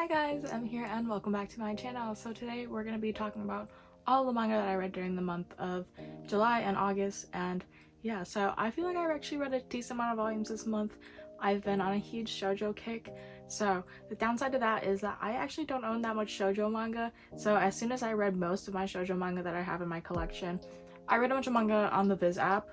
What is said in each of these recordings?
Hi guys, I'm here and welcome back to my channel. So today we're going to be talking about all the manga that I read during the month of July and August, and yeah, so I feel like I actually read a decent amount of volumes this month. I've been on a huge shoujo kick, so the downside to that is that I actually don't own that much shoujo manga, so as soon as I read most of my shoujo manga that I have in my collection, I read a bunch of manga on the Viz app.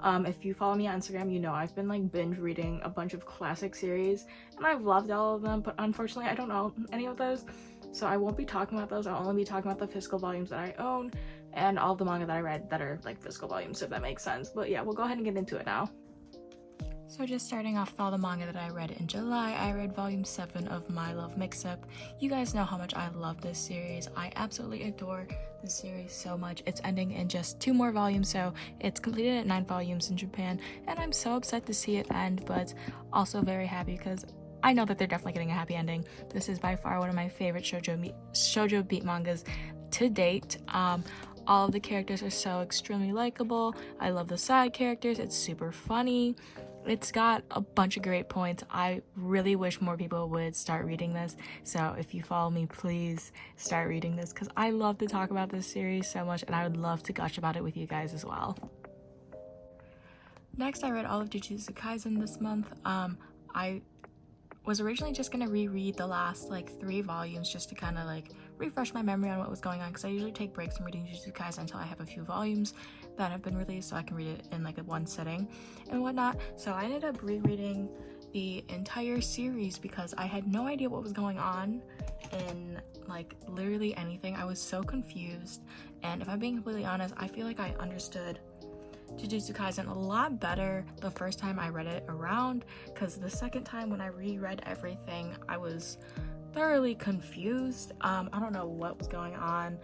If you follow me on Instagram, you know I've been like binge reading a bunch of classic series and I've loved all of them, but unfortunately I don't own any of those, so I won't be talking about those. I'll only be talking about the physical volumes that I own and all the manga that I read that are like physical volumes, if that makes sense. But yeah, we'll go ahead and get into it now. So just starting off with all the manga that I read in July, I read volume 7 of My Love Mix-Up. You guys know how much I love this series. I absolutely adore this series so much. It's ending in just 2 more volumes, so it's completed at 9 volumes in Japan, and I'm so upset to see it end, but also very happy because I know that they're definitely getting a happy ending. This is by far one of my favorite shoujo beat mangas to date. All of the characters are so extremely likable. I love the side characters. It's super funny. It's got a bunch of great points. I really wish more people would start reading this. So if you follow me, please start reading this because I love to talk about this series so much and I would love to gush about it with you guys as well. Next, I read all of Jujutsu Kaisen this month. I was originally just gonna reread the last like 3 volumes just to kind of like refresh my memory on what was going on, because I usually take breaks from reading Jujutsu Kaisen until I have a few volumes that have been released so I can read it in like one sitting and whatnot. So I ended up rereading the entire series because I had no idea what was going on in like literally anything. I was so confused, and if I'm being completely honest, I feel like I understood Jujutsu Kaisen a lot better the first time I read it around, because the second time when I reread everything I was thoroughly confused. I don't know what was going on,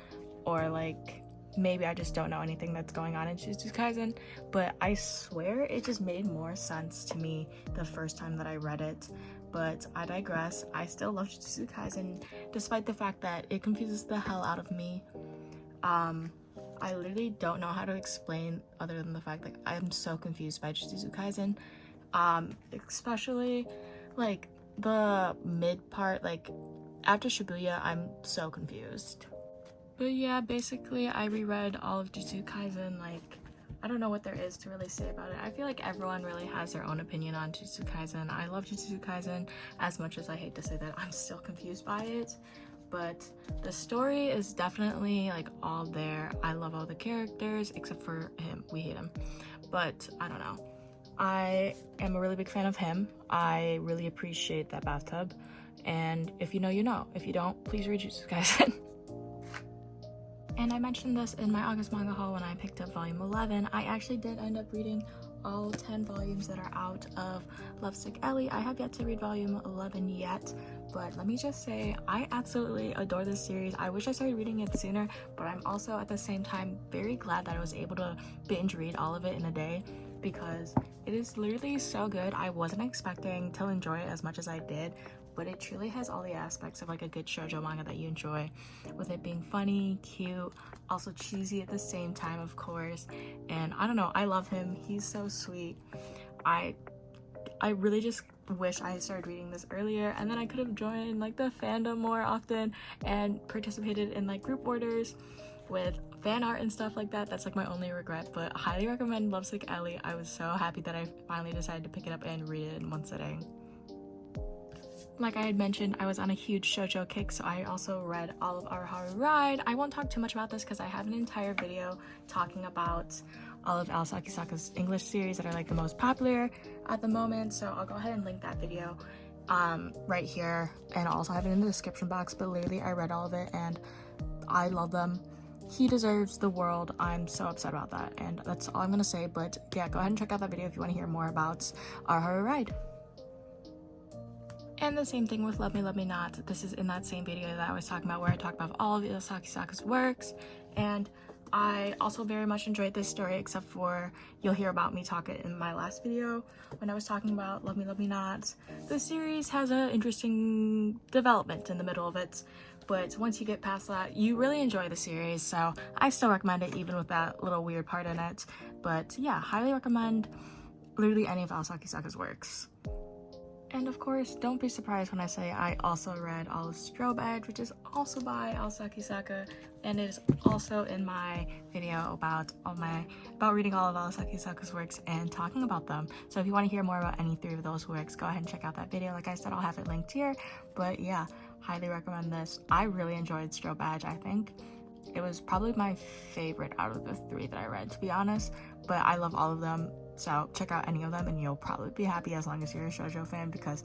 or like maybe I just don't know anything that's going on in Jujutsu Kaisen, but I swear it just made more sense to me the first time that I read it. But I digress. I still love Jujutsu Kaisen despite the fact that it confuses the hell out of me. I literally don't know how to explain other than the fact that I'm so confused by Jujutsu Kaisen, especially like the mid part, like after Shibuya. I'm so confused. But yeah, basically I reread all of Jujutsu Kaisen. Like, I don't know what there is to really say about it. I feel like everyone really has their own opinion on Jujutsu Kaisen. I love Jujutsu Kaisen as much as I hate to say that I'm still confused by it, but the story is definitely like all there. I love all the characters except for him. We hate him, but I don't know. I am a really big fan of him. I really appreciate that bathtub, and if you know, you know. If you don't, please read Jujutsu Kaisen. And I mentioned this in my August manga haul when I picked up volume 11. I actually did end up reading all 10 volumes that are out of Lovesick Ellie. I have yet to read volume 11 yet, but let me just say I absolutely adore this series. I wish I started reading it sooner, but I'm also at the same time very glad that I was able to binge read all of it in a day because it is literally so good. I wasn't expecting to enjoy it as much as I did, but it truly has all the aspects of like a good shoujo manga that you enjoy, with it being funny, cute, also cheesy at the same time, of course. And I don't know, I love him. He's so sweet. I really just wish I started reading this earlier, and then I could have joined like the fandom more often and participated in like group orders with fan art and stuff like that. That's like my only regret, but I highly recommend Lovesick Ellie. I was so happy that I finally decided to pick it up and read it in one sitting. Like I had mentioned, I was on a huge shoujo kick, so I also read all of Our Haru Ride. I won't talk too much about this because I have an entire video talking about all of Alasaki Saka's English series that are like the most popular at the moment, so I'll go ahead and link that video right here, and I'll also have it in the description box. But literally I read all of it and I love them. He deserves the world. I'm so upset about that, and that's all I'm gonna say. But yeah, go ahead and check out that video if you want to hear more about Our Haru Ride. And the same thing with Love Me, Love Me Not. This is in that same video that I was talking about where I talk about all of Alasaki Saka's works, and I also very much enjoyed this story, except for you'll hear about me talk it in my last video when I was talking about Love Me, Love Me Not. The series has an interesting development in the middle of it, but once you get past that, you really enjoy the series, so I still recommend it even with that little weird part in it. But yeah, highly recommend literally any of Alasaki Saka's works. And of course, don't be surprised when I say I also read all of Strawbag, which is also by Alasaki Saka, and it is also in my video about reading all of Alasaki Saka's works and talking about them. So if you want to hear more about any 3 of those works, go ahead and check out that video. Like I said, I'll have it linked here. But yeah, highly recommend this. I really enjoyed Strawbag. I think it was probably my favorite out of the 3 that I read, to be honest, but I love all of them. So check out any of them and you'll probably be happy as long as you're a shoujo fan, because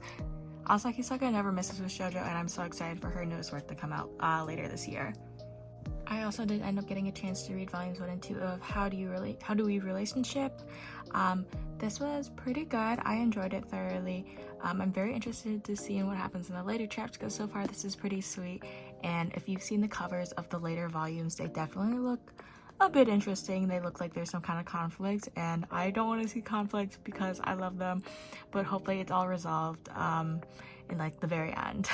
Alasaki Saka never misses with shoujo, and I'm so excited for her newest work to come out later this year. I also did end up getting a chance to read volumes 1 and 2 of How Do We Relationship. This was pretty good. I enjoyed it thoroughly. I'm very interested to see what happens in the later chapters, because so far this is pretty sweet. And if you've seen the covers of the later volumes, they definitely look a bit interesting. They look like there's some kind of conflict, and I don't want to see conflict because I love them, but hopefully it's all resolved in like the very end.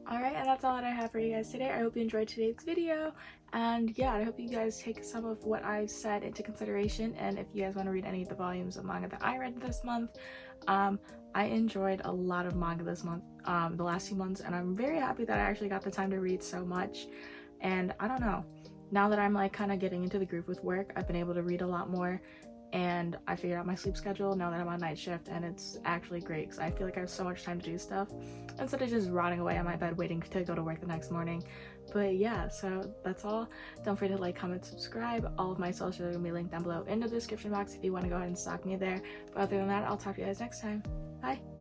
Alright, and that's all that I have for you guys today. I hope you enjoyed today's video, and yeah, I hope you guys take some of what I've said into consideration. And if you guys want to read any of the volumes of manga that I read this month, I enjoyed a lot of manga this month, the last few months, and I'm very happy that I actually got the time to read so much. And I don't know, now that I'm like kind of getting into the groove with work, I've been able to read a lot more, and I figured out my sleep schedule now that I'm on night shift, and it's actually great because I feel like I have so much time to do stuff instead of just rotting away on my bed waiting to go to work the next morning. But yeah, so that's all. Don't forget to like, comment, subscribe. All of my socials are going to be linked down below in the description box if you want to go ahead and stalk me there. But other than that, I'll talk to you guys next time. Bye!